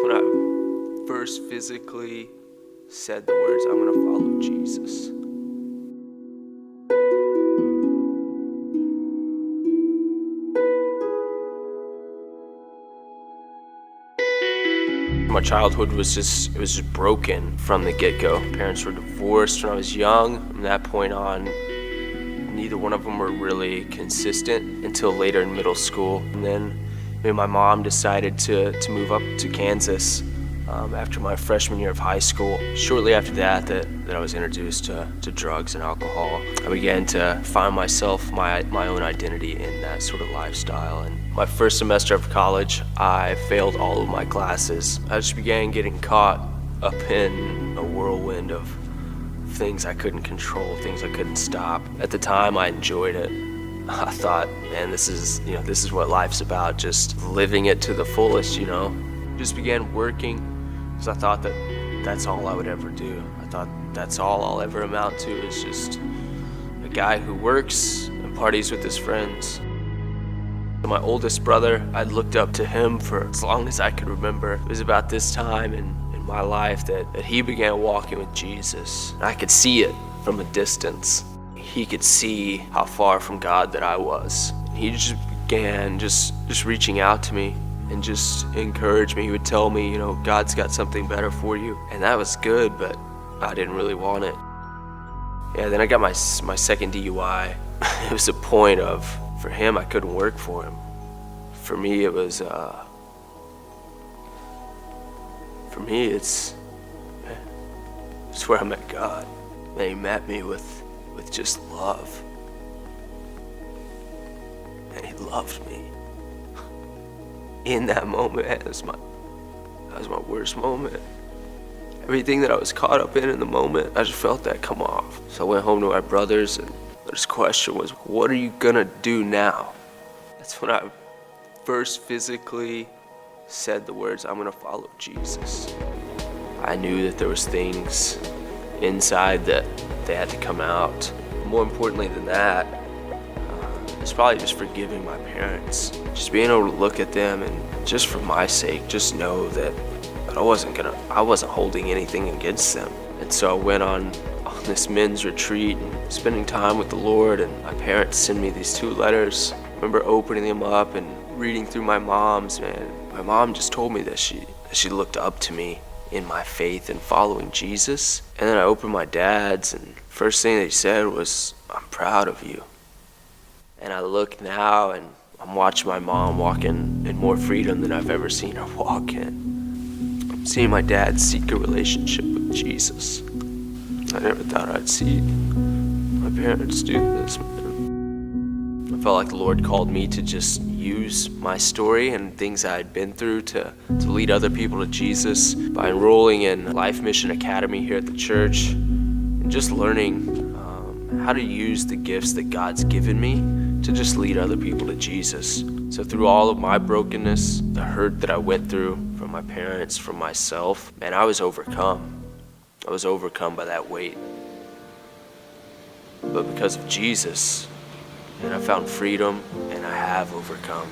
when I first physically said the words, I'm gonna follow Jesus. My childhood was just broken from the get-go. Parents were divorced when I was young. From that point on, neither one of them were really consistent until later in middle school. And then my mom decided to move up to Kansas after my freshman year of high school. Shortly after that I was introduced to drugs and alcohol. I began to find myself, my own identity in that sort of lifestyle. And my first semester of college, I failed all of my classes. I just began getting caught up in a whirlwind of things I couldn't control, things I couldn't stop. At the time, I enjoyed it. I thought, man, this is what life's about, just living it to the fullest, Just began working because I thought that's all I would ever do. I thought that's all I'll ever amount to is just a guy who works and parties with his friends. My oldest brother, I looked up to him for as long as I could remember. It was about this time in my life that he began walking with Jesus. And I could see it from a distance. He could see how far from God that I was. He just began just reaching out to me and just encourage me. He would tell me, God's got something better for you. And that was good, but I didn't really want it. Yeah, then I got my second DUI. It was a point of, for him, I couldn't work for him. For me, it's where I met God. And he met me with just love. And he loved me. In that moment, that was my worst moment. Everything that I was caught up in the moment, I just felt that come off. So I went home to my brothers, and his question was, what are you gonna do now? That's when I first physically said the words, I'm gonna follow Jesus. I knew that there was things inside that they had to come out. More importantly than that, it's probably just forgiving my parents. Just being able to look at them and just for my sake, just know that I wasn't holding anything against them. And so I went on this men's retreat and spending time with the Lord, and my parents sent me these 2 letters. I remember opening them up and reading through my mom's, man. My mom just told me that she looked up to me in my faith and following Jesus. And then I opened my dad's, and first thing they said was, I'm proud of you. And I look now and I'm watching my mom walking in more freedom than I've ever seen her walk in. I'm seeing my dad seek a relationship with Jesus. I never thought I'd see my parents do this, man. I felt like the Lord called me to just use my story and things I had been through to lead other people to Jesus by enrolling in Life Mission Academy here at the church and just learning how to use the gifts that God's given me to just lead other people to Jesus. So through all of my brokenness, the hurt that I went through from my parents, from myself, man, I was overcome. I was overcome by that weight. But because of Jesus, and I found freedom, and I have overcome.